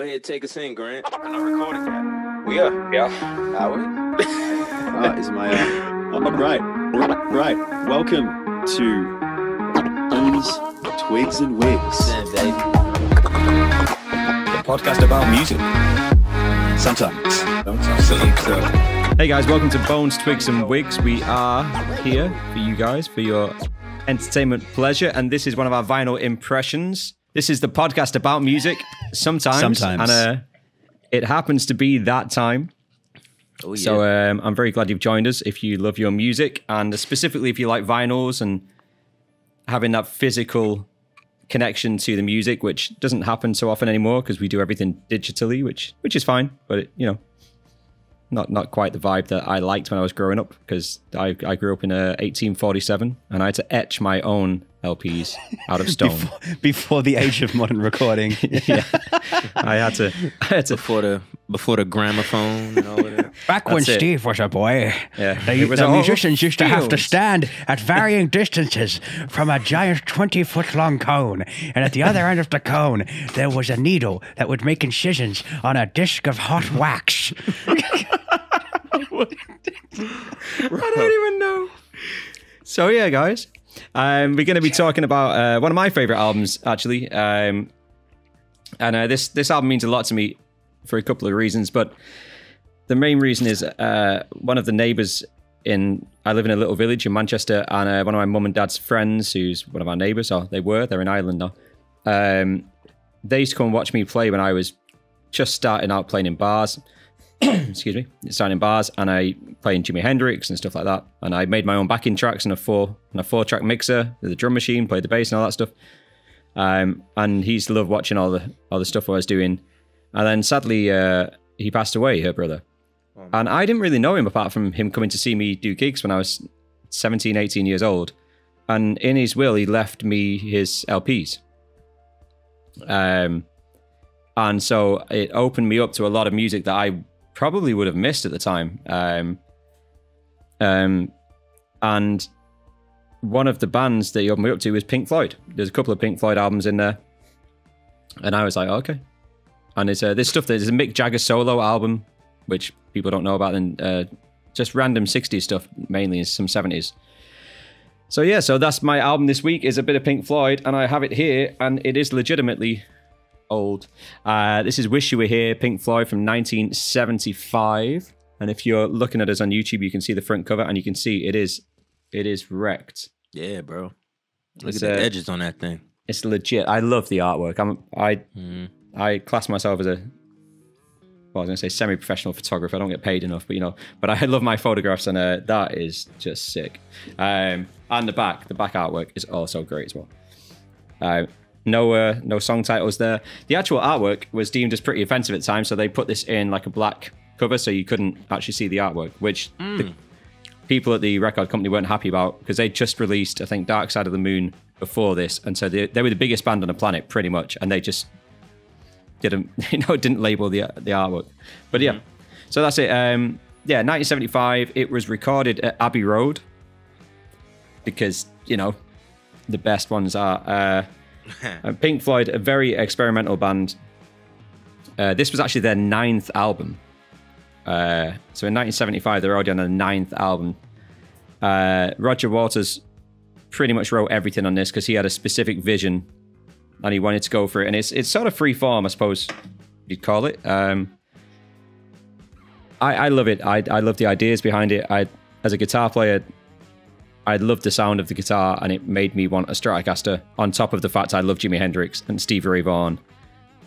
ahead, take us in, Grant. I'm not recording yet. We are. Yeah. Are we? Is my right. Welcome to Bones, Twigs and Wigs. Damn, baby. The podcast about music. Sometimes. Hey guys, welcome to Bones, Twigs and Wigs. We are here for you guys, for your entertainment pleasure, and this is one of our vinyl impressions. This is the podcast about music, sometimes. And it happens to be that time. Oh, yeah. So I'm very glad you've joined us if you love your music, and specifically if you like vinyls and having that physical connection to the music, which doesn't happen so often anymore because we do everything digitally, which is fine, but it, you know, not quite the vibe that I liked when I was growing up, because I grew up in 1847 and I had to etch my own LPs out of stone before the age of modern recording. Yeah, I had to before the gramophone and all of that. Back when Steve was a boy, Yeah, the musicians used to have to stand at varying distances from a giant 20-foot-long cone, and at the other end of the cone there was a needle that would make incisions on a disc of hot wax. I don't even know. So yeah, guys, we're going to be talking about one of my favorite albums, actually, and this album means a lot to me for a couple of reasons, but the main reason is one of the neighbours I live in a little village in Manchester, and one of my mum and dad's friends, who's one of our neighbours, they're in Ireland now, they used to come and watch me play when I was just starting out playing in bars. Excuse me, starting in bars, and I playing Jimi Hendrix and stuff like that, and I made my own backing tracks and a four-track mixer with a drum machine, played the bass and all that stuff, and he used to love watching all the stuff I was doing. And then sadly he passed away, her brother. And I didn't really know him apart from him coming to see me do gigs when I was 17, 18 years old. And in his will, he left me his LPs. And so it opened me up to a lot of music that I probably would have missed at the time. And one of the bands that he opened me up to was Pink Floyd. There's a couple of Pink Floyd albums in there. And I was like, okay. And there's stuff, there's a Mick Jagger solo album, which people don't know about, and just random 60s stuff, mainly some 70s. So yeah, so that's my album this week, is a bit of Pink Floyd, and I have it here, and it is legitimately old. This is Wish You Were Here, Pink Floyd from 1975. And if you're looking at us on YouTube, you can see the front cover, and you can see it is wrecked. Yeah, bro. Look at the edges on that thing. It's legit. I love the artwork. I class myself as I was going to say semi-professional photographer. I don't get paid enough, but I love my photographs, and that is just sick. And the back artwork is also great as well. No song titles there. The actual artwork was deemed as pretty offensive at the time, so they put this in like a black cover so you couldn't actually see the artwork, which the people at the record company weren't happy about, because they just released, I think, Dark Side of the Moon before this, and so they were the biggest band on the planet pretty much, and they just didn't label the artwork. But yeah, so that's it. 1975. It was recorded at Abbey Road, because the best ones are. Pink Floyd, a very experimental band. This was actually their 9th album. So in 1975, they were already on their 9th album. Roger Waters pretty much wrote everything on this because he had a specific vision and he wanted to go for it. And it's sort of free form, I suppose you'd call it. I love it. I love the ideas behind it. As a guitar player, I loved the sound of the guitar, and it made me want a Stratocaster, on top of the fact I love Jimi Hendrix and Stevie Ray Vaughan.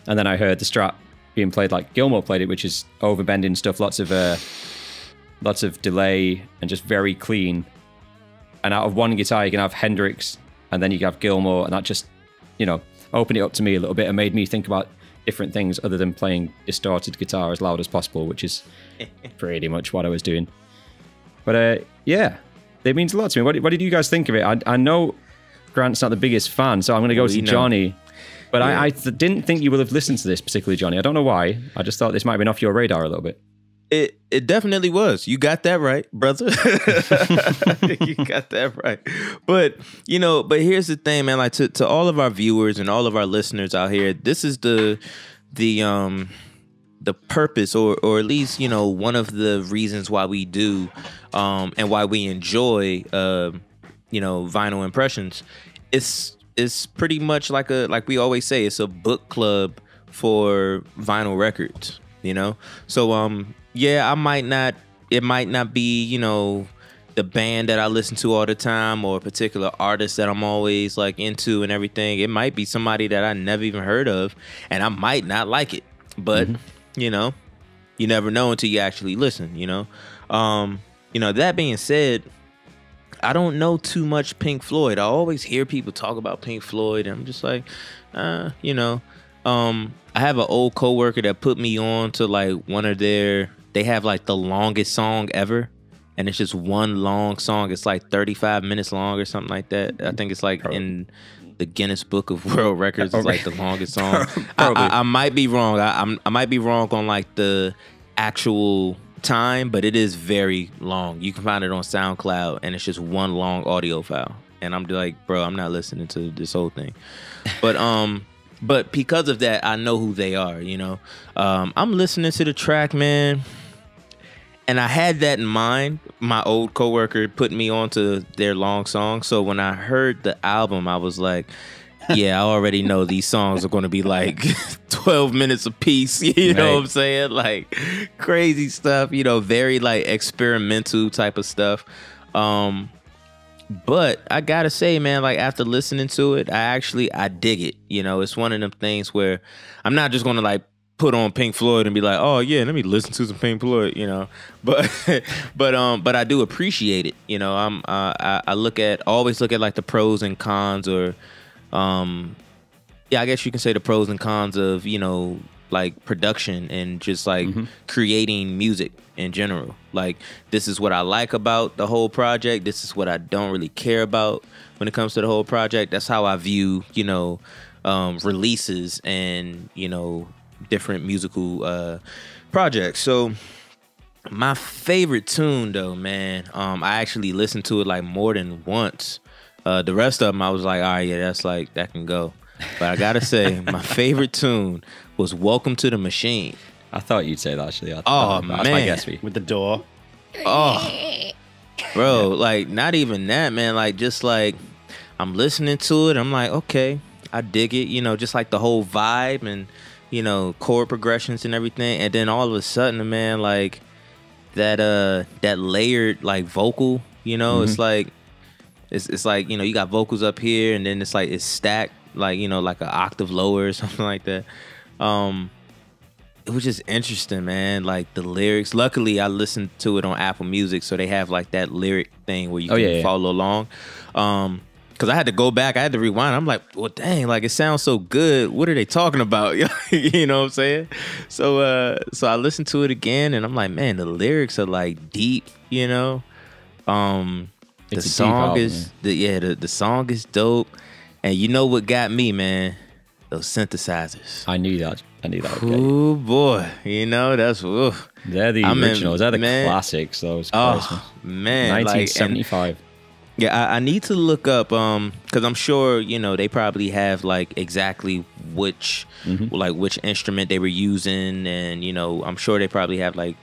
And then I heard the Strat being played like Gilmour played it, which is overbending stuff, lots of delay and just very clean. And out of one guitar you can have Hendrix, and then you can have Gilmour, and that just, opened it up to me a little bit and made me think about different things other than playing distorted guitar as loud as possible, which is pretty much what I was doing. But yeah, it means a lot to me. What did you guys think of it? I know Grant's not the biggest fan, so I'm going to go to Johnny. But yeah. I didn't think you would have listened to this particularly, Johnny. I don't know why. I just thought this might have been off your radar a little bit. It definitely was. You got that right, brother. You got that right. But here's the thing, man. Like to all of our viewers and all of our listeners out here, this is the the purpose, or at least, you know, one of the reasons why we do and why we enjoy you know, vinyl impressions, it's pretty much like we always say, it's a book club for vinyl records, you know. So yeah, it might not be, you know, the band that I listen to all the time, or a particular artist that I'm always like into and everything. It might be somebody that I never even heard of, and I might not like it. But you know, you never know until you actually listen, you know. You know, that being said, I don't know too much Pink Floyd. I always hear people talk about Pink Floyd, and I'm just like, you know. I have an old coworker that put me on to like one of their, they have like the longest song ever, and it's just one long song. It's like 35 minutes long or something like that. I think it's like in the Guinness Book of World Records. It's like the longest song. I might be wrong. I might be wrong on like the actual time, but it is very long. You can find it on SoundCloud, and it's just one long audio file. And I'm like, bro, I'm not listening to this whole thing. But because of that, I know who they are, you know. I'm listening to the track, man, and I had that in mind. My old coworker put me onto their long song, so when I heard the album, I was like, yeah, I already know these songs are going to be like 12 minutes a piece, you know what I'm saying? Like crazy stuff, you know, very like experimental type of stuff. But I gotta say, man, like after listening to it, I dig it. You know, it's one of them things where I'm not just gonna like put on Pink Floyd and be like, oh yeah, let me listen to some Pink Floyd, you know. But but I do appreciate it. You know, I always look at like the pros and cons, or yeah, I guess you can say the pros and cons of, you know, like production and just like creating music in general. Like, this is what I like about the whole project. This is what I don't really care about when it comes to the whole project. That's how I view, you know, releases and, you know, different musical projects. So my favorite tune though, man, I actually listened to it like more than once. The rest of them I was like, all right, yeah, that's like, that can go. But I gotta say, my favorite tune was Welcome to the Machine. I thought you'd say that, actually. Man. That's my guess for you. With the door. Oh, bro, like not even that, man. Like just like I'm listening to it, I'm like, okay, I dig it. You know, just like the whole vibe and, you know, chord progressions and everything. And then all of a sudden, man, like that layered like vocal, you know, it's like it's like, you know, you got vocals up here, and then it's like it's stacked, like, you know, like an octave lower or something like that. It was just interesting, man. Like the lyrics. Luckily, I listened to it on Apple Music, so they have like that lyric thing where you can follow along. Because I had to go back, I had to rewind. I'm like, well, dang, like it sounds so good. What are they talking about? You know what I'm saying? So I listened to it again, and I'm like, man, the lyrics are like deep. You know, the song is the song is dope. And you know what got me, man? Those synthesizers. I knew that. Oh boy, you know that's. Oof. They're the originals. They're the classics. Those. Oh man, 1975. Yeah, I need to look up because I'm sure, you know, they probably have like exactly which which instrument they were using, and, you know, I'm sure they probably have like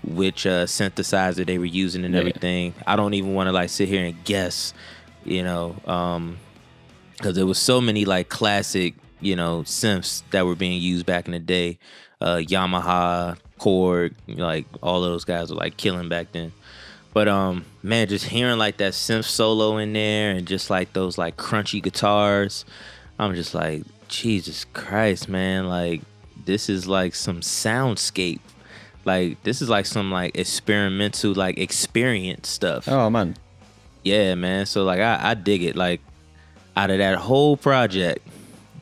which synthesizer they were using and everything. I don't even want to like sit here and guess, you know, because there was so many like classic, you know, synths that were being used back in the day. Yamaha, Korg, like all those guys were like killing back then. But man, just hearing like that synth solo in there and just like those like crunchy guitars, I'm just like, Jesus Christ, man, like this is like some soundscape. Like this is like some like experimental like experience stuff. Oh man. Yeah, man. So like I dig it. Like out of that whole project,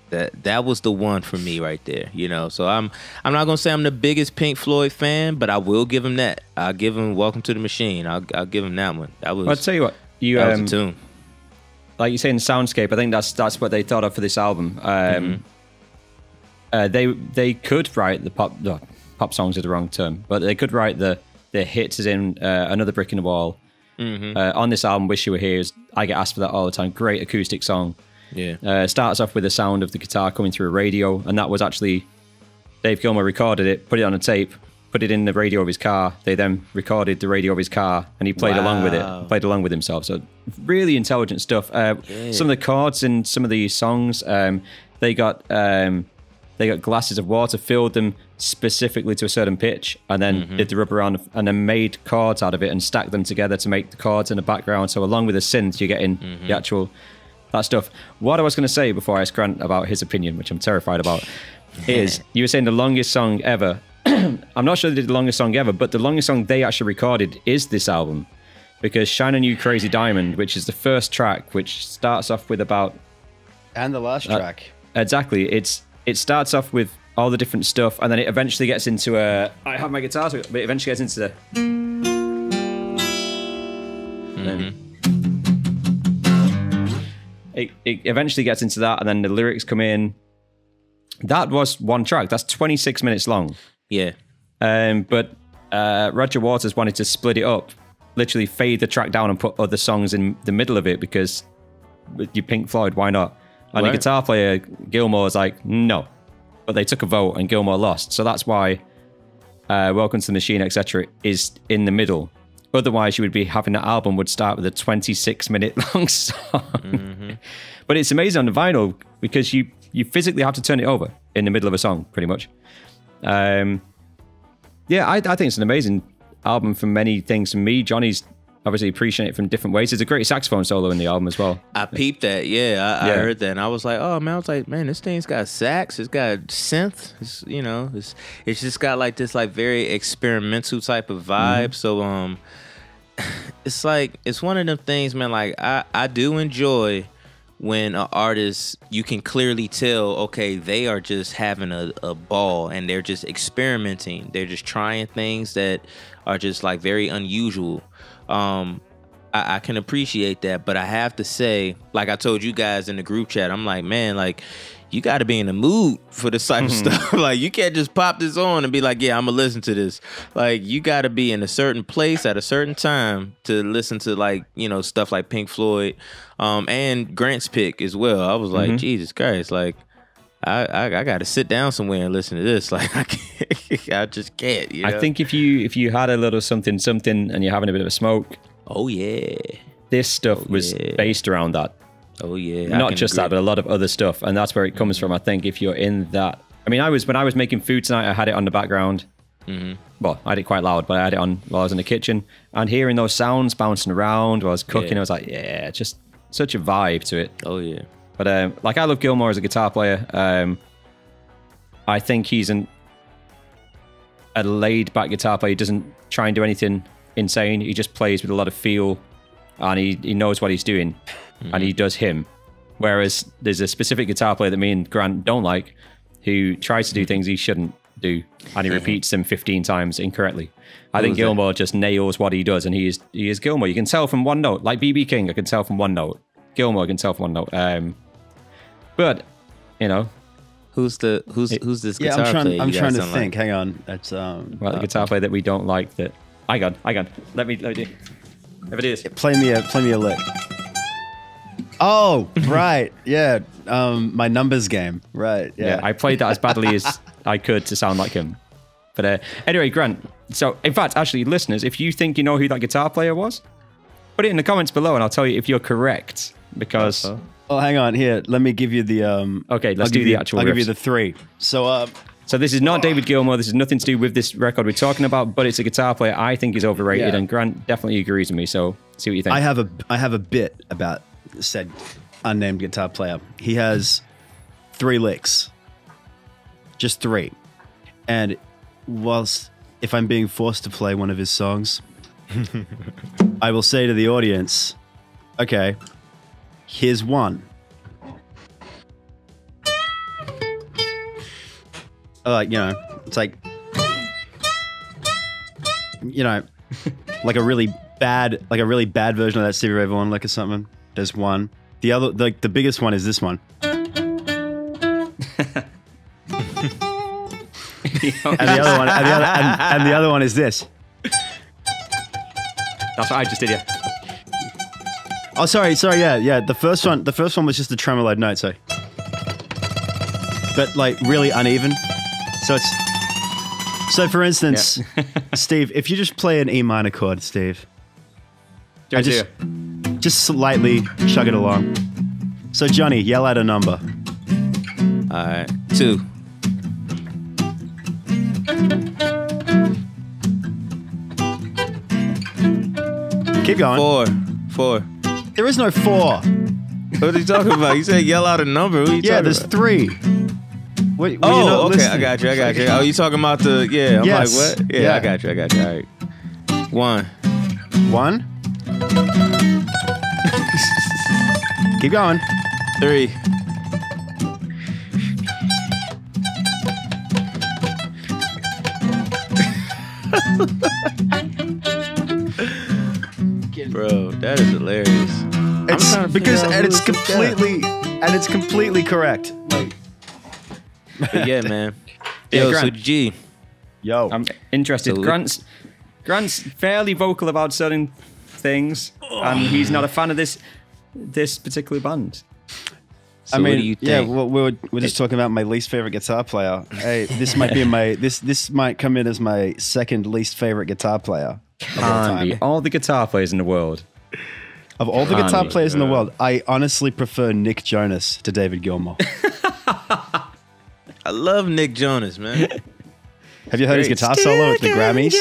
that was the one for me right there, you know. So I'm not gonna say I'm the biggest Pink Floyd fan, but I will give him that. I'll give him Welcome to the Machine. I'll give him that one. That was. I'll tell you what. That was a tune. Like you're saying, soundscape. I think that's what they thought of for this album. They could write the pop songs are the wrong term, but they could write the hits as in Another Brick in the Wall. On this album, Wish You Were Here, I get asked for that all the time. Great acoustic song. Yeah. Starts off with the sound of the guitar coming through a radio, and that was actually Dave Gilmour recorded it, put it on a tape, put it in the radio of his car. They then recorded the radio of his car, and he played along with it, played along with himself. So really intelligent stuff. Some of the chords in some of these songs, they got glasses of water, filled them specifically to a certain pitch, and then did the rub around and then made chords out of it and stacked them together to make the chords in the background. So along with the synth, you're getting the actual that stuff. What I was going to say before I asked Grant about his opinion, which I'm terrified about, is you were saying the longest song ever. I'm not sure they did the longest song ever, but the longest song they actually recorded is this album, because Shine on You Crazy Diamond, which is the first track, which starts off with about... And the last track. Exactly. It starts off with all the different stuff, and then it eventually gets into a... I have my guitar, but it eventually gets into the... It eventually gets into that, and then the lyrics come in. That was one track. That's 26 minutes long. Yeah. But Roger Waters wanted to split it up, literally fade the track down and put other songs in the middle of it, because you Pink Floyd, why not? And the guitar player, Gilmour's like, no. But they took a vote and Gilmour lost. So that's why Welcome to the Machine, etc. is in the middle. Otherwise, you would be having that album would start with a 26-minute long song. But it's amazing on the vinyl because you physically have to turn it over in the middle of a song, pretty much. I think it's an amazing album for many things. For me, Johnny's obviously appreciate it from different ways. There's a great saxophone solo in the album as well. I peeped that, I heard that, and I was like, oh man, this thing's got sax, it's got synth, it's just got like this like very experimental type of vibe. So it's like it's one of them things, man. Like I do enjoy when an artist, you can clearly tell, okay, they are just having a ball and they're just experimenting. They're just trying things that are just like very unusual. I can appreciate that, but I have to say, like I told you guys in the group chat, I'm like, man, like you got to be in the mood for this type of stuff. Like you can't just pop this on and be like, yeah, I'm gonna listen to this. Like you got to be in a certain place at a certain time to listen to like, stuff like Pink Floyd, and Grant's pick as well. I was like, Jesus Christ, like I got to sit down somewhere and listen to this. Like I can't, I just can't. I think if you had a little something and you're having a bit of a smoke, oh yeah, this stuff was based around that. Oh yeah, not just that, but a lot of other stuff, and that's where it comes from. I think if you're in that, I mean, when I was making food tonight, I had it on the background. Well, I had it quite loud, but I had it on while I was in the kitchen, and hearing those sounds bouncing around while I was cooking, I was like, yeah, just such a vibe to it. Oh yeah. But like I love Gilmour as a guitar player. I think he's a laid-back guitar player. He doesn't try and do anything insane. He just plays with a lot of feel, and he knows what he's doing, and he does him. Whereas there's a specific guitar player that me and Grant don't like, who tries to do things he shouldn't do, and he repeats them 15 times incorrectly. I think Gilmour just nails what he does, and he is Gilmour. You can tell from one note, like B.B. King, I can tell from one note. Gilmour, I can tell from one note. But who's this guitar player? I'm trying to think. Hang on, that's the guitar player that we don't like. That I got. Let me do. If it is, play me a lick. Oh, right, yeah. My numbers game, right? Yeah, I played that as badly as I could to sound like him. But anyway, Grant. So, in fact, actually, listeners, if you think you know who that guitar player was, put it in the comments below, and I'll tell you if you're correct. Because oh, hang on here. Let me give you the okay, let's do the actual. I'll give you the three. So so this is not David Gilmour. This is nothing to do with this record we're talking about, but it's a guitar player I think is overrated, and Grant definitely agrees with me. So see what you think. I have a bit about said unnamed guitar player. He has 3 licks, just 3, and whilst if I'm being forced to play one of his songs, I will say to the audience, okay, here's one. It's like, like a really bad version of that Stevie Ray Vaughan lick or something. There's one. The other, the biggest one is this one. And the other one is this. That's what I just did, yeah. Oh, sorry, yeah. The first one was just a tremoloed note, so, but like really uneven. So for instance, Steve, if you just play an E minor chord, Steve, and just slightly chug it along. So Johnny, yell out a number. All right, 2. Keep going. 4. There is no 4. What are you talking about? You said yell out a number. What are you Yeah, talking there's about? 3. Wait, were you not Oh, okay. listening? I got you. Oh, you talking about the? Yeah. I'm Yes. like, what? Yeah, Yeah. I got you. All right. 1. 1. Keep going. 3. Bro, that is hilarious. It's trying to because figure out and who it's is this guy. completely correct. Like, But yeah, man. Yeah, Yo, so Grant. G. yo, I'm interested. So- Grant's fairly vocal about certain things, and he's not a fan of this particular band. So I mean, what do you think? yeah, well, we're just talking about my least favorite guitar player. Hey, this might be this might come in as my second least favorite guitar player of all Can't be. time. All the guitar players in the world. Of all the Can't guitar be, players in the yeah. world, I honestly prefer Nick Jonas to David Gilmour. I love Nick Jonas, man. Have you heard his Great. guitar solo at the Grammys?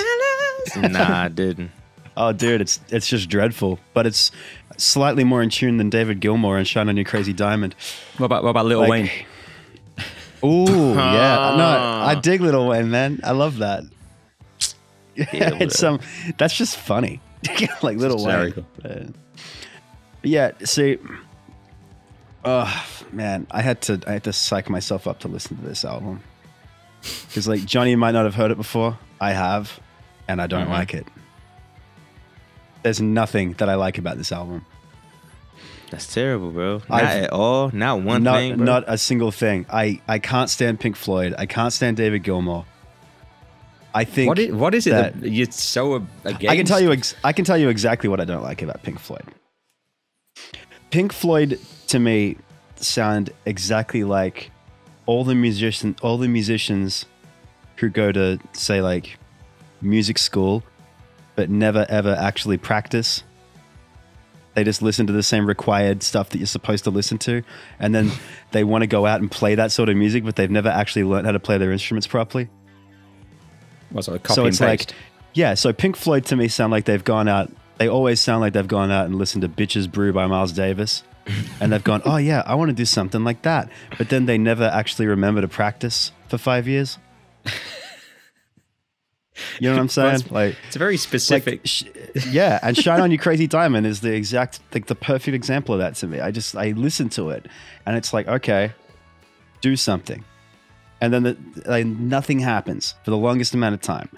Nah, I didn't. Oh, dude, it's just dreadful, but it's slightly more in tune than David Gilmour and Shine on You Crazy Diamond. What about Lil Like- Wayne? Ooh, yeah. No, I dig Lil Wayne, man. I love that. Yeah, It's that's just funny. Like Lil Wayne. hysterical. But yeah, see, man, I had to psych myself up to listen to this album. Because like Johnny might not have heard it before. I have, and I don't like it. There's nothing that I like about this album. That's terrible, bro. Not I've- at all. Not one thing, bro. Not a single thing. I can't stand Pink Floyd. I can't stand David Gilmour. I think What is it that- that you're so against? I can tell you exactly what I don't like about Pink Floyd. Pink Floyd to me sound exactly like all the musicians who go to say like music school but never ever actually practice. They just listen to the same required stuff that you're supposed to listen to, and then they want to go out and play that sort of music, but they've never actually learned how to play their instruments properly. What sort of copy So and it's paste? like, yeah. So Pink Floyd to me sound like they've gone out. They always sound like they've gone out and listened to "Bitches Brew" by Miles Davis, and they've gone, "Oh yeah, I want to do something like that." But then they never actually remember to practice for 5 years. You know what I'm saying? Like, it's a very specific. yeah. And "Shine on You Crazy Diamond" is the exact, like, the perfect example of that to me. I listen to it, and it's like, okay, do something. And then nothing happens for the longest amount of time.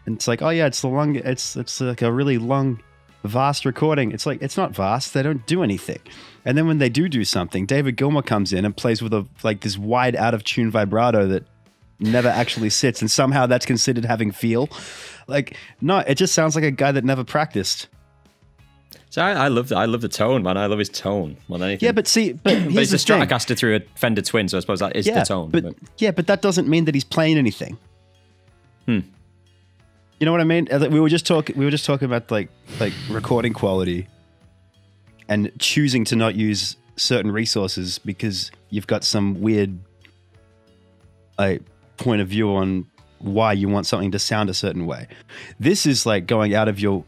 And it's like, oh yeah, it's like a really long, vast recording. It's like, it's not vast. They don't do anything. And then when they do something, David Gilmour comes in and plays with this wide out of tune vibrato that never actually sits. And somehow that's considered having feel. Like, no, it just sounds like a guy that never practiced. So I love the tone, man. I love his tone more than anything. Yeah, but see, but But here's it's the a thing. Stratocaster through a Fender Twin, so I suppose that is the tone. But that doesn't mean that he's playing anything. You know what I mean? We were just talking about like recording quality and choosing to not use certain resources because you've got some weird like point of view on why you want something to sound a certain way. This is like going out of your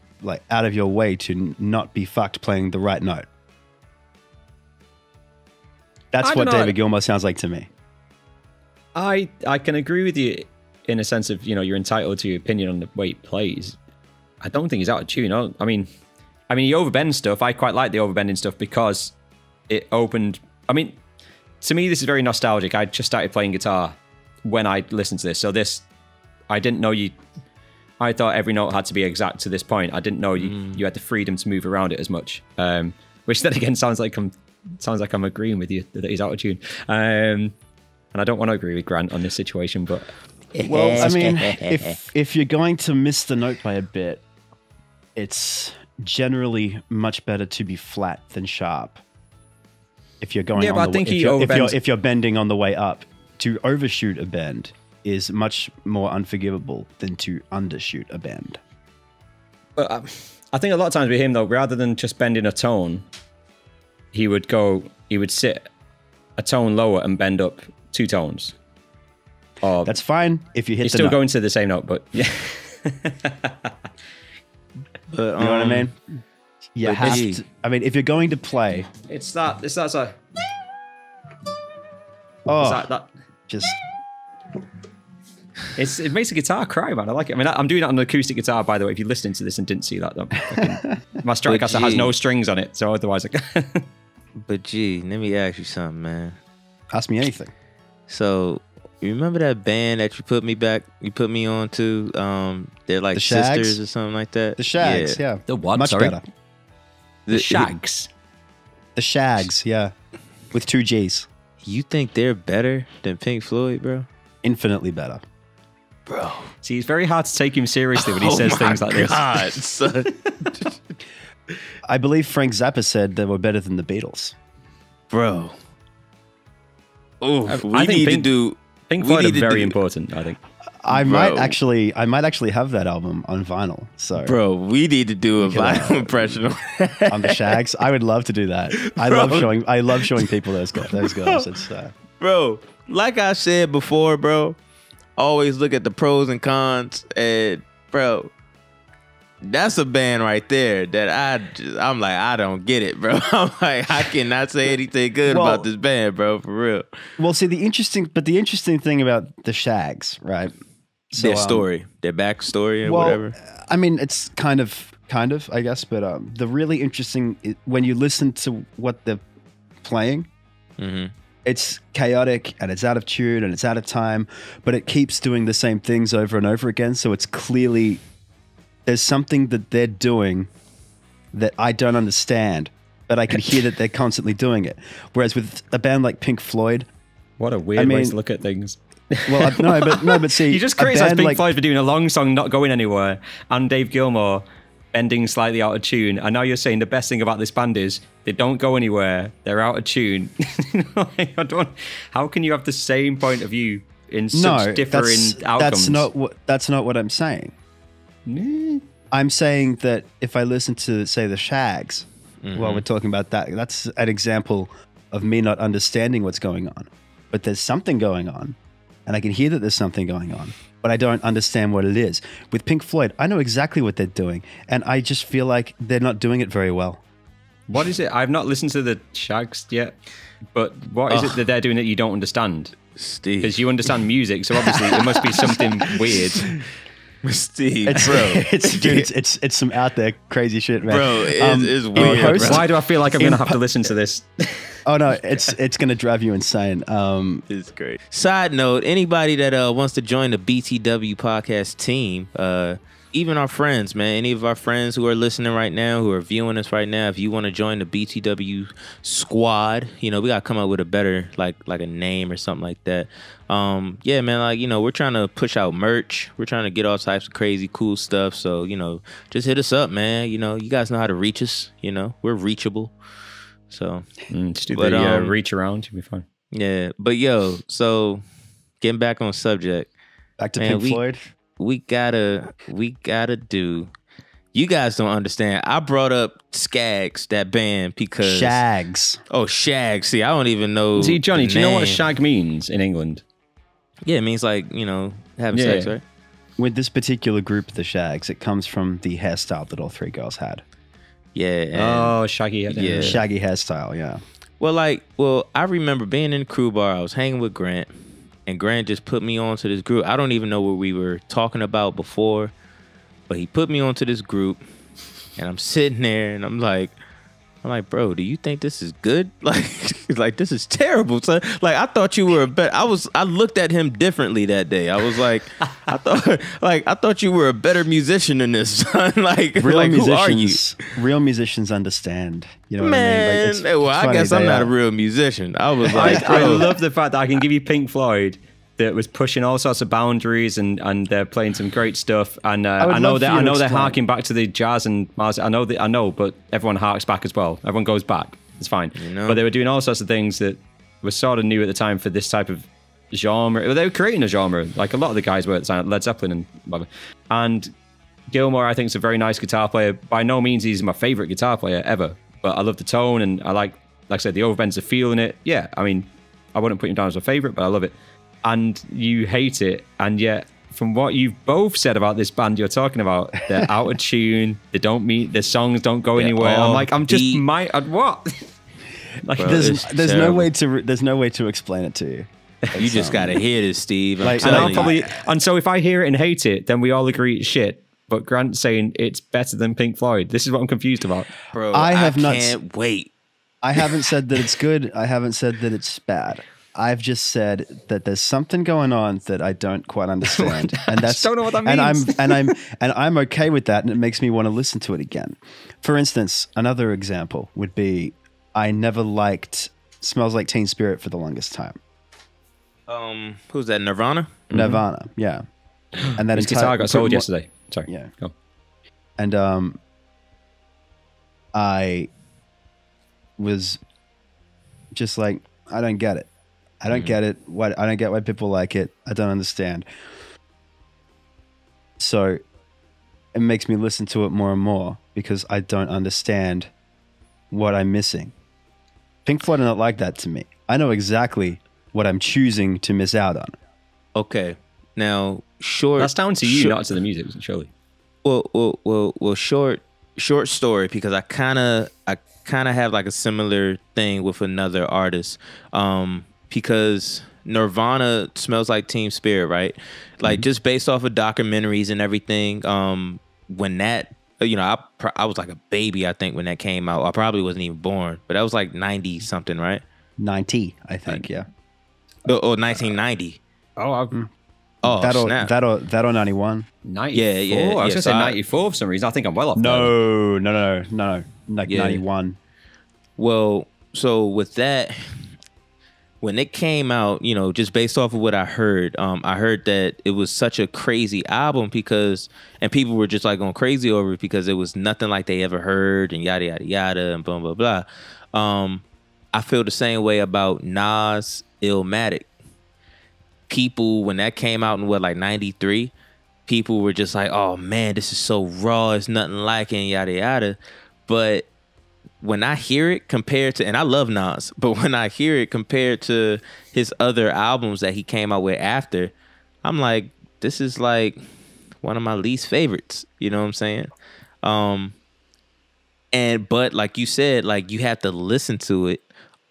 way to not be fucked playing the right note. That's I what don't know. David Gilmour sounds like to me. I can agree with you in a sense of, you're entitled to your opinion on the way he plays. I don't think he's out of tune. I mean, he overbends stuff. I quite like the overbending stuff because it opened. I mean, to me, this is very nostalgic. I just started playing guitar when I listened to this. So I didn't know I thought every note had to be exact to this point. I didn't know you had the freedom to move around it as much. Which then again sounds like I'm agreeing with you that he's out of tune. And I don't want to agree with Grant on this situation, but well, I mean, if you're going to miss the note by a bit, it's generally much better to be flat than sharp. If you're going, Yeah, but I think he overbends. if you're bending on the way up, to overshoot a bend is much more unforgivable than to undershoot a band. But I think a lot of times with him, though, rather than just bending a tone, he would sit a tone lower and bend up 2 tones. Or That's fine if you hit he's the still note. going to the same note, but yeah. You know what I mean? You have gee. to, I mean, if you're going to play, It's that like, oh, that just it makes the guitar cry, man. I like it. I mean, I'm doing that on an acoustic guitar, by the way. If you're listening to this and didn't see that, my Stratocaster has no strings on it, so otherwise, But gee, let me ask you something, man. ask me anything. So you remember that band that you put me on to? They're like The Shags? sisters or something like that. The Shags, yeah. The what? Much Sorry? better. The Shags. The Shags, yeah. With 2 G's. You think they're better than Pink Floyd, bro? Infinitely better. Bro, See, it's very hard to take him seriously when he says things like this. God, son. I believe Frank Zappa said they were better than the Beatles. Bro. Oh, I we think need to Pink- do. Pink we Floyd are need to very do- important, I think. I Bro. might actually have that album on vinyl. So Bro, we need to do a vinyl impression. on the Shags, I would love to do that. I love showing people those girls. It's Bro, like I said before, bro, always look at the pros and cons, and bro, that's a band right there that I'm like, I don't get it, bro. I'm like, I cannot say anything good Well- about this band, bro, for real. well. See, the interesting thing about the Shags, right? So, Their story, their backstory, and well, whatever. I mean, it's kind of, I guess, but the really interesting when you listen to what they're playing, it's chaotic and it's out of tune and it's out of time, but it keeps doing the same things over and over again. So it's clearly there's something that they're doing that I don't understand, but I can hear that they're constantly doing it. Whereas with a band like Pink Floyd, What a weird way mean- to look at things. well, no, but see, You just a criticize band Pink like- Floyd for doing a long song not going anywhere, and Dave Gilmour bending slightly out of tune. And now you're saying the best thing about this band is they don't go anywhere. They're out of tune. Like, how can you have the same point of view in such differing outcomes? That's not what I'm saying. I'm saying that if I listen to, say, the Shags, while we're talking about that, that's an example of me not understanding what's going on. But there's something going on, and I can hear that there's something going on, but I don't understand what it is. With Pink Floyd, I know exactly what they're doing, and I just feel like they're not doing it very well. What is it? I've not listened to the Shags yet, but what is it that they're doing that you don't understand? Steve. Because you understand music, so obviously it must be something weird. Steve, It's, bro. it's some out there crazy shit, man. Bro, it's weird, host- bro. Why do I feel like I'm going to have to listen to this? Oh no, it's going to drive you insane. It's great. Side note, anybody that wants to join the BTW podcast team, even our friends, man, any of our friends who are listening right now, who are viewing us right now, if you want to join the BTW squad, we got to come up with a better, like a name or something like that. Yeah, man, we're trying to push out merch. We're trying to get all types of crazy, cool stuff. So, just hit us up, man. You guys know how to reach us. We're reachable. So, Just do But, the reach around, you'll be fine. yeah. But, yo, so getting back on subject. Back to Man, Pink Floyd. We gotta do. You guys don't understand. I brought up Skaggs, that band, because Shags. Oh, Shag. See, I don't even know. See, Johnny, the do you know what a name. shag means in England? Yeah, it means like having Yeah. sex, right? With this particular group, the Shags, it comes from the hairstyle that all 3 girls had. Yeah. and- Oh, shaggy. Yeah. Shaggy hairstyle, yeah. Well, I remember being in the crew bar. I was hanging with Grant, and Grant just put me onto this group. I don't even know what we were talking about before, but he put me onto this group, and I'm sitting there, and I'm like, bro, do you think this is good? Like this is terrible. So, I thought you were a better. I looked at him differently that day. I was like, I thought you were a better musician than this, son. Who are you? Real musicians understand. You know what Man, I mean? well, I funny, guess I'm they not are. a real musician. I was like, I bro, love the fact that I can give you Pink Floyd that was pushing all sorts of boundaries and they're playing some great stuff. And would I know love that for you I to know they're explain. harking back to the jazz and Mars. I know, but everyone harks back as well. Everyone goes back. It's fine. know? But they were doing all sorts of things that were sort of new at the time for this type of genre. Well, they were creating a genre, like a lot of the guys were at Led Zeppelin and whatever. And Gilmour, I think, is a very nice guitar player. By no means he's my favorite guitar player ever, but I love the tone, and I like I said, the overbends, the feel in it. Yeah, I mean, I wouldn't put him down as a favorite, but I love it. And you hate it, and yet from what you've both said about this band you're talking about, they're out of tune, they don't meet, their songs don't go anywhere. I'm like, what? Like, bro, there's no way to explain it to you. You just gotta hear this, Steve. And so if I hear it and hate it, then we all agree it's shit. But Grant's saying it's better than Pink Floyd. This is what I'm confused about. Bro, I can't wait. I haven't said that it's good. I haven't said that it's bad. I've just said that there's something going on that I don't quite understand, and that's don't know what that means. And I'm okay with that, and it makes me want to listen to it again. For instance, another example would be I never liked "Smells Like Teen Spirit" for the longest time. Who's that? Nirvana. Nirvana, yeah. And that his guitar got sold yesterday. Sorry, yeah. Go. And I was just like, I don't get it. I don't get it. I don't get why people like it. I don't understand. So it makes me listen to it more and more because I don't understand what I'm missing. Pink Floyd are not like that to me. I know exactly what I'm choosing to miss out on. Okay. Now, short. That's down to you, not to the music, surely. Well. Short story, because I kind of have like a similar thing with another artist. Because Nirvana Smells Like Teen Spirit, right? Like just based off of documentaries and everything. When that, I was like a baby, I think, when that came out. I probably wasn't even born, but that was like 90 something, right? 90, I think, yeah. Or 1990. That or 91. 94? Yeah. I was going to say 94 for some reason. I think I'm well off. No. Like 91. Well, so with that, when it came out, just based off of what I heard that it was such a crazy album and people were just like going crazy over it because it was nothing like they ever heard and yada, yada, yada, and blah, blah, blah. I feel the same way about Nas Illmatic. People, when that came out in like 93, people were just like, oh man, this is so raw, it's nothing like it, and yada yada. But when I hear it compared to, and I love Nas, but when I hear it compared to his other albums that he came out with after, I'm like, this is like one of my least favorites. You know what I'm saying? But like you said, like you have to listen to it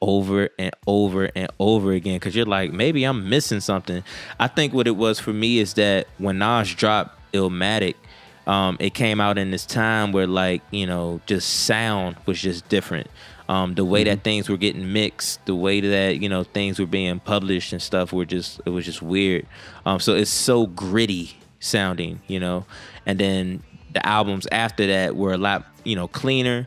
over and over and over again, because you're like, maybe I'm missing something. I think what it was for me is that when Nas dropped Illmatic, it came out in this time where just sound was just different. The way that things were getting mixed, the way that things were being published and stuff it was just weird. So it's so gritty sounding, and then the albums after that were a lot cleaner.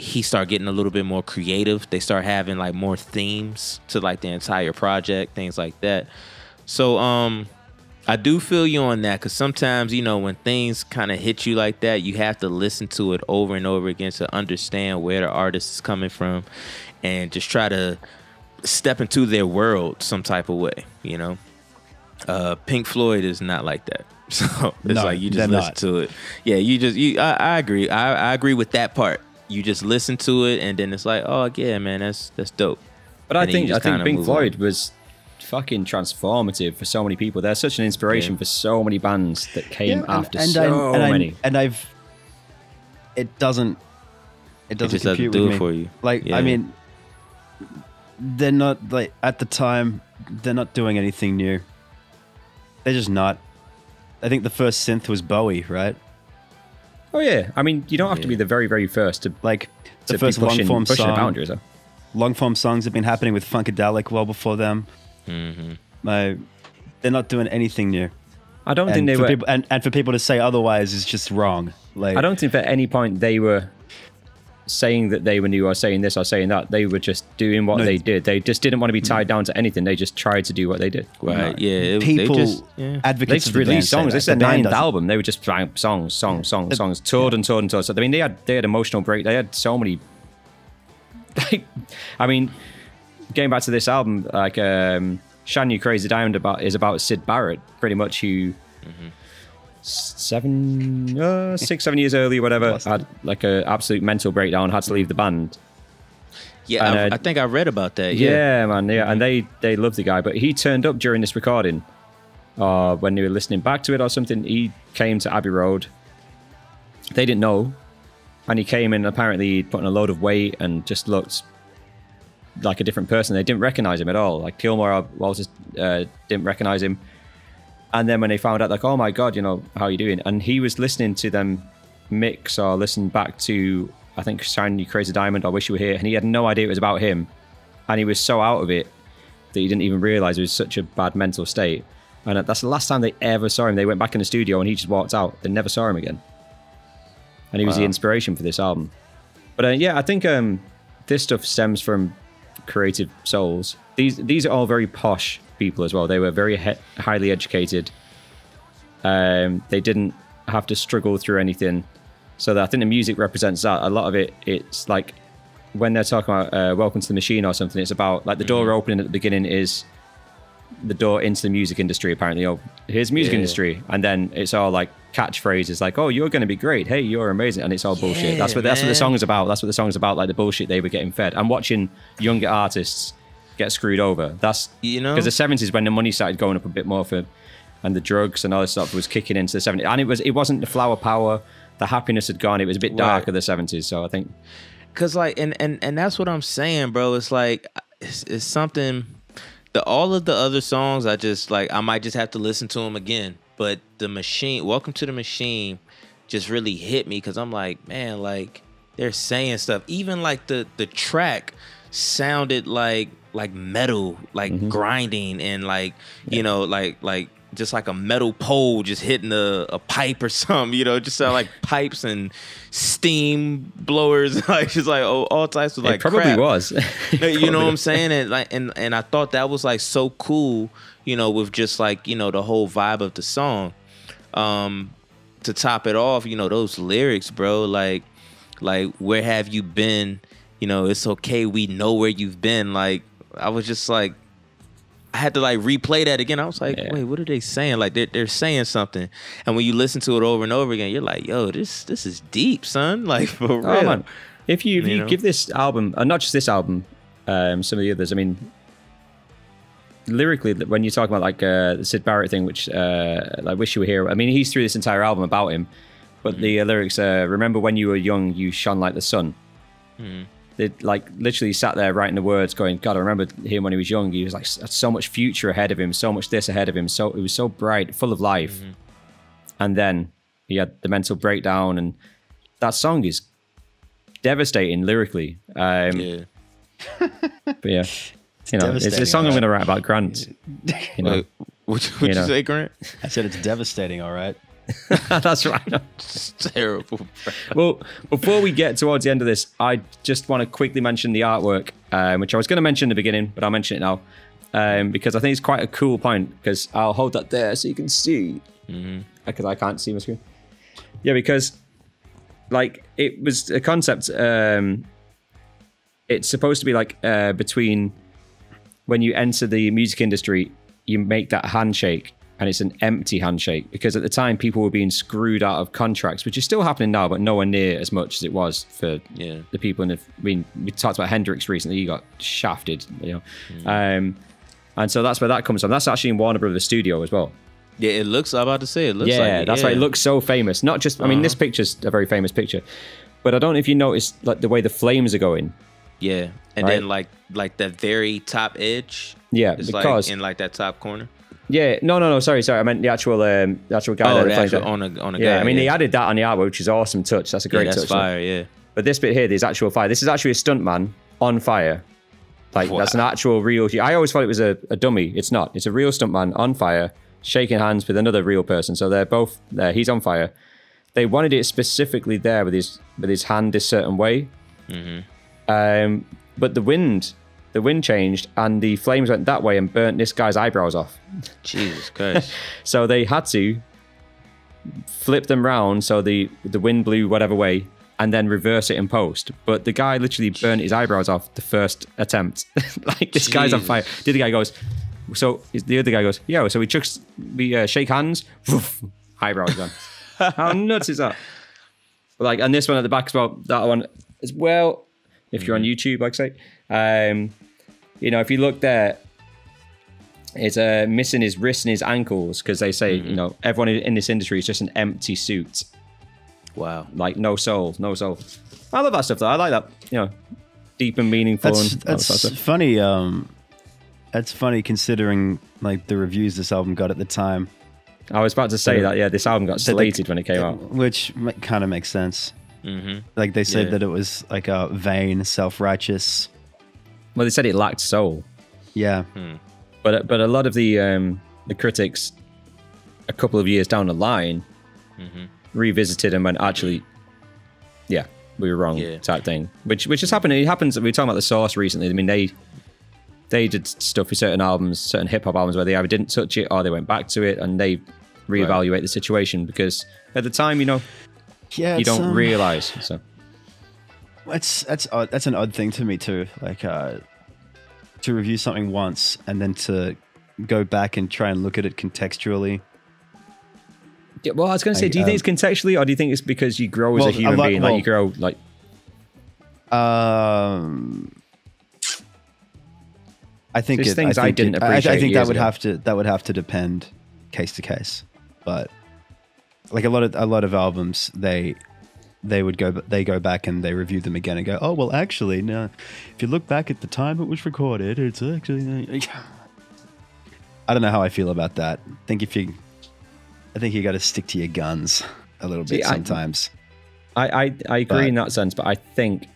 He started getting a little bit more creative. They start having like more themes to like the entire project, things like that. So I do feel you on that, because sometimes, when things kind of hit you like that, you have to listen to it over and over again to understand where the artist is coming from and just try to step into their world some type of way, Pink Floyd is not like that. So it's like you just listen to it. Yeah, I agree. I agree with that part. You just listen to it, and then it's like, oh yeah, man, that's dope. But I think Pink Floyd was fucking transformative for so many people. They're such an inspiration for so many bands that came after so many. It doesn't just compute do with it me. for you. Like, I mean, they're not like at the time. They're not doing anything new. They're just not. I think the first synth was Bowie, right? Oh yeah, I mean, you don't have to be the very, very first to the first long form song. Boundaries, though. Long form songs have been happening with Funkadelic well before them. They're not doing anything new. I don't think they were. And for people to say otherwise is just wrong. Like, I don't think at any point they were saying that they were new or saying this or saying that. They were just doing what they did. They just didn't want to be tied down to anything. They just tried to do what they did. Right? No. Yeah. People advocates. They just released songs. This is their 9th album. They were just trying songs, toured and toured and toured. So I mean, they had emotional break. They had so many. I mean, getting back to this album, like Shine You Crazy Diamond is about Sid Barrett, pretty much, who 6-7 years earlier, whatever, had like an absolute mental breakdown, had to leave the band. Yeah, And, I think I read about that. Yeah, man, yeah, and they love the guy, but he turned up during this recording, when they were listening back to it or something. He came to Abbey Road. They didn't know, and he came in. Apparently, he'd put on a load of weight and just looked like a different person. They didn't recognize him at all. Like Kilmore Walters didn't recognize him. And then when they found out, like, oh my God, how are you doing? And he was listening to them mix or listen back to, I think, Shine You Crazy Diamond, I Wish You Were Here. And he had no idea it was about him. And he was so out of it that he didn't even realize it was such a bad mental state. And that's the last time they ever saw him. They went back in the studio and he just walked out. They never saw him again. And he was the inspiration for this album. But yeah, I think this stuff stems from creative souls. These are all very posh people as well. They were very highly educated. They didn't have to struggle through anything. So I think the music represents that. A lot of it's like when they're talking about Welcome to the Machine or something, it's about like the door opening at the beginning is the door into the music industry, apparently. Oh, here's music industry. And then it's all like catchphrases like, oh, you're going to be great. Hey, you're amazing. And it's all bullshit. That's what the song is about. That's what the song is about, like the bullshit they were getting fed. I'm watching younger artists get screwed over. That's, because the 70s when the money started going up a bit more and the drugs and all this stuff was kicking into the 70s. And it wasn't the flower power. The happiness had gone. It was a bit darker, the 70s. So I think. Because like, and that's what I'm saying, bro. It's like, it's something... all of the other songs, I might just have to listen to them again. But the Machine, Welcome to the Machine, just really hit me because I'm like, man, like they're saying stuff. Even like the track sounded like metal, like grinding and like like just like a metal pole just hitting a pipe or something. Just sound like pipes and steam blowers, like just like all types of like. It probably crap. was. You know what I'm saying? And like and I thought that was like so cool, with just like, the whole vibe of the song. To top it off, those lyrics, bro, like where have you been? It's okay, we know where you've been. Like I was just like, I had to like replay that again. I was like, wait, what are they saying? Like they're saying something. And when you listen to it over and over again, you're like, yo, this is deep, son. Like for real. Oh, man. If you give this album, and not just this album, some of the others, I mean, lyrically, when you talk about like the Sid Barrett thing, which I Wish You Were Here. I mean, he's through this entire album about him, but the lyrics, remember when you were young, you shone like the sun. They like literally sat there writing the words going, God, I remember him when he was young. He was like so much future ahead of him, so much this ahead of him. So it was so bright, full of life. And then he had the mental breakdown, and that song is devastating lyrically. But yeah, it's a song I'm going to write about Grant. Wait, what'd you say, Grant? I said it's devastating, all right? That's right. It's terrible. Well, before we get towards the end of this, I just want to quickly mention the artwork, which I was going to mention in the beginning, but I'll mention it now, because I think it's quite a cool point, because I'll hold that there so you can see, because I can't see my screen. Yeah, because like it was a concept, it's supposed to be like between when you enter the music industry, you make that handshake, and it's an empty handshake, because at the time people were being screwed out of contracts, which is still happening now, but nowhere near as much as it was for the people in the. I mean, we talked about Hendrix recently; he got shafted, and so that's where that comes from. That's actually in Warner Brothers studio as well. Yeah, it looks. I'm about to say it looks. Yeah, like that's why it looks so famous. Not just. I mean, this picture's a very famous picture, but I don't know if you noticed like the way the flames are going. Yeah, and then like the very top edge. Yeah, it's because like in like that top corner. Yeah, no, sorry. I meant the actual guy. On a guy. Yeah, I mean, he added that on the artwork, which is an awesome touch. That's a great touch. That's fire, yeah. But this bit here, there's actual fire. This is actually a stuntman on fire. Like, that's an actual real... I always thought it was a dummy. It's not. It's a real stuntman on fire, shaking hands with another real person. So they're both there. He's on fire. They wanted it specifically there with his hand this certain way. But the wind changed and the flames went that way and burnt this guy's eyebrows off. Jesus Christ. So they had to flip them round so the wind blew whatever way and then reverse it in post. But the guy literally burnt his eyebrows off the first attempt. Like, this guy's on fire. The other guy goes, so we shake hands, woof, eyebrows gone. How nuts is that? But like, and this one at the back as well, that one as well, if you're on YouTube, like I say, you know, if you look there, it's missing his wrists and his ankles, because they say, you know, everyone in this industry is just an empty suit. Wow. Like, no soul. I love that stuff though. I like that, you know, deep and meaningful. That's funny. That's funny considering like the reviews this album got at the time. I was about to say that, yeah, this album got slated when it came out. Which kind of makes sense. Like, they said that it was like a vain, self-righteous. Well, they said it lacked soul. Yeah. But a lot of the critics, a couple of years down the line, revisited and went, actually, yeah, we were wrong, type thing. Which has happened. It happens. We were talking about The Source recently. I mean, they did stuff with certain albums, certain hip hop albums, where they either didn't touch it or they went back to it, and they reevaluate the situation, because at the time, you know, you don't realize. So that's odd. That's an odd thing to me too. Like, to review something once and then to go back and try and look at it contextually. Yeah, well, I was going to say, do you think it's contextually, or do you think it's because you grow as a human being? Like, you grow like. I think there's things I didn't appreciate. I think that would have to depend case to case, but like a lot of albums, they go back and they review them again and go, oh well, actually, no, if you look back at the time it was recorded, it's actually. I don't know how I feel about that. I think you got to stick to your guns a little bit sometimes. I agree in that sense, but I think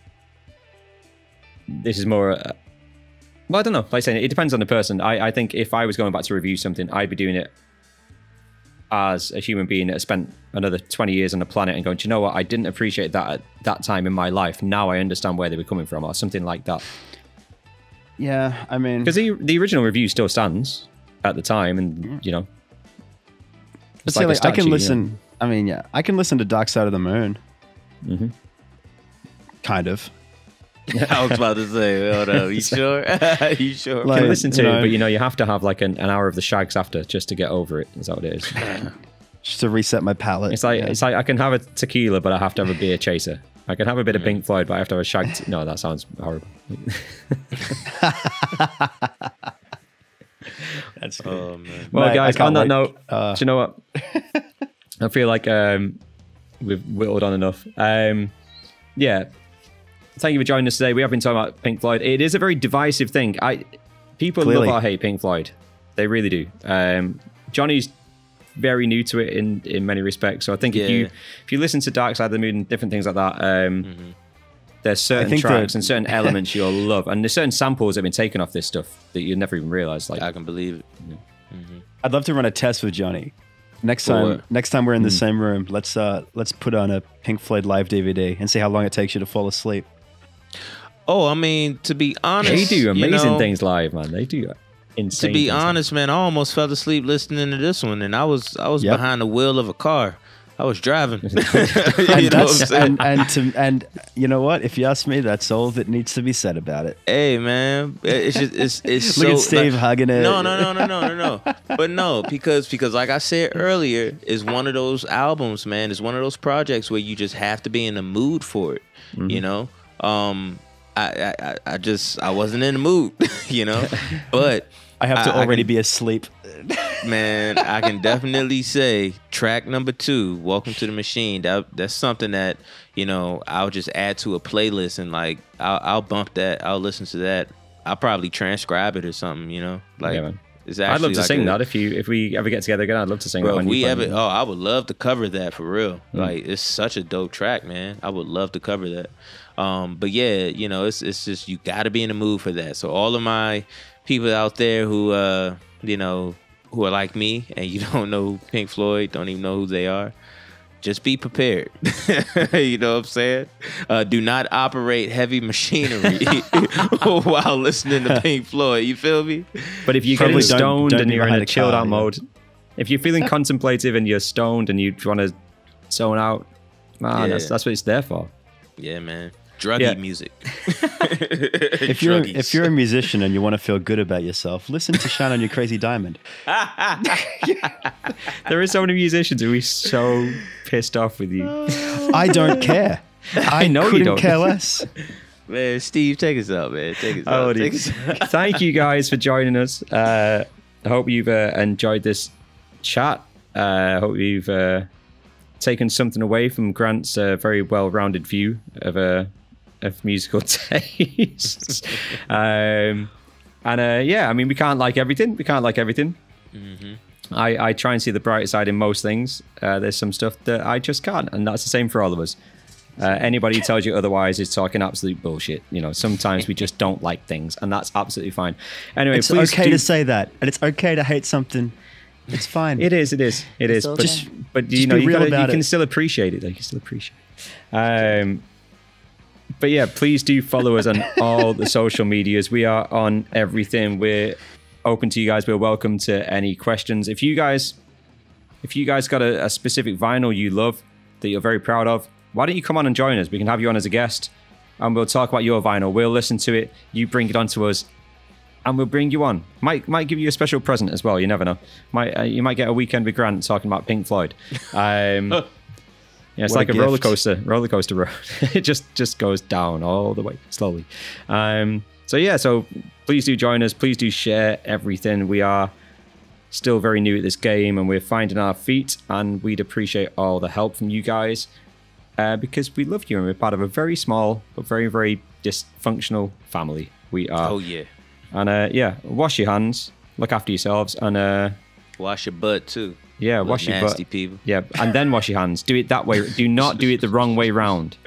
this is more. Well, I don't know. Like I say, it depends on the person. I think if I was going back to review something, I'd be doing it as a human being that has spent another 20 years on the planet and going, do you know what? I didn't appreciate that at that time in my life. Now I understand where they were coming from, or something like that. Yeah, I mean, because the original review still stands at the time, and you know. But like statue, I can listen. You know? I mean, yeah, I can listen to Dark Side of the Moon. Kind of. I was about to say, hold up, you sure? You sure? Like, I can listen to it, but you know, you have to have like an hour of the Shags after just to get over it. Is that what it is? Just to reset my palate. It's like I can have a tequila, but I have to have a beer chaser. I can have a bit of Pink Floyd, but I have to have a Shag. No, that sounds horrible. That's good. Oh man. Well, Mate, guys, on that wait. note, do you know what? I feel like we've whittled on enough. Yeah. Thank you for joining us today. We have been talking about Pink Floyd. It is a very divisive thing. People Clearly. love or hate Pink Floyd. They really do. Johnny's very new to it in many respects. So I think if you listen to Dark Side of the Moon and different things like that, there's certain tracks and certain elements you'll love, and there's certain samples that have been taken off this stuff that you never even realized. Like, I can believe it. I'd love to run a test with Johnny. Next time we're in the same room, let's put on a Pink Floyd live DVD and see how long it takes you to fall asleep. Oh, I mean, to be honest, they do amazing things live, man. They do insane. To be honest, man, I almost fell asleep listening to this one, and I was behind the wheel of a car. I was driving. And you know what? If you ask me, that's all that needs to be said about it. Hey, man, it's just it's Look so, at Steve hugging it. No. But no, because like I said earlier, it's one of those albums, man. It's one of those projects where you just have to be in the mood for it. You know, I wasn't in the mood, you know, but I have to already be asleep. Man, I can definitely say track number 2, Welcome to the Machine. That's something that, you know, I'll just add to a playlist, and like I'll bump that. I'll listen to that. I'll probably transcribe it or something, you know. Like, man. It's actually I'd love to like sing that if we ever get together again. I'd love to sing that. If we ever, I would love to cover that for real. Like, it's such a dope track, man. I would love to cover that. But yeah, you know, it's just, you got to be in the mood for that. So all of my people out there who you know, who are like me and you don't know Pink Floyd, don't even know who they are, just be prepared. You know what I'm saying? Do not operate heavy machinery while listening to Pink Floyd. You feel me? But if you're getting stoned and you're in a chilled out mode, if you're feeling contemplative and you're stoned and you want to zone out, man, that's what it's there for. Yeah, man. Druggy Yeah. music. If you're a musician and you want to feel good about yourself, listen to "Shine on Your Crazy Diamond." There are so many musicians who are so pissed off with you. I don't care. I know you couldn't don't. care less. Man, Steve, take us out, man. Take us Oh, out. dude. Take us out. Thank you guys for joining us. I hope you've enjoyed this chat. I hope you've taken something away from Grant's very well-rounded view of musical tastes. Yeah, I mean, we can't like everything. I try and see the bright side in most things. There's some stuff that I just can't, and that's the same for all of us. Anybody who tells you otherwise is talking absolute bullshit. You know, sometimes we just don't like things, and that's absolutely fine. Anyway, It's please okay do- to say that, and it's okay to hate something. It's fine. It is. okay. But you Just know, be you, real gotta, about you can it. still appreciate it. You can still appreciate it. But yeah, please do follow us on all the social medias. We are on everything. We're open to you guys. We're welcome to any questions. If you guys got a specific vinyl you love that you're very proud of, why don't you come on and join us? We can have you on as a guest, and we'll talk about your vinyl. We'll listen to it. You bring it on to us, and we'll bring you on. Might give you a special present as well. You never know. You might get a weekend with Grant talking about Pink Floyd. Yeah, it's What like a a gift. roller coaster road. It just goes down all the way slowly. So please do join us. Please do share everything. We are still very new at this game, and we're finding our feet, and we'd appreciate all the help from you guys because we love you, and we're part of a very small but very, very dysfunctional family. We are. Oh, yeah. And wash your hands, look after yourselves, and Wash your butt, too. yeah, Little wash your butt. nasty people. Yeah, and then wash your hands. Do it that way. Do not do it the wrong way round.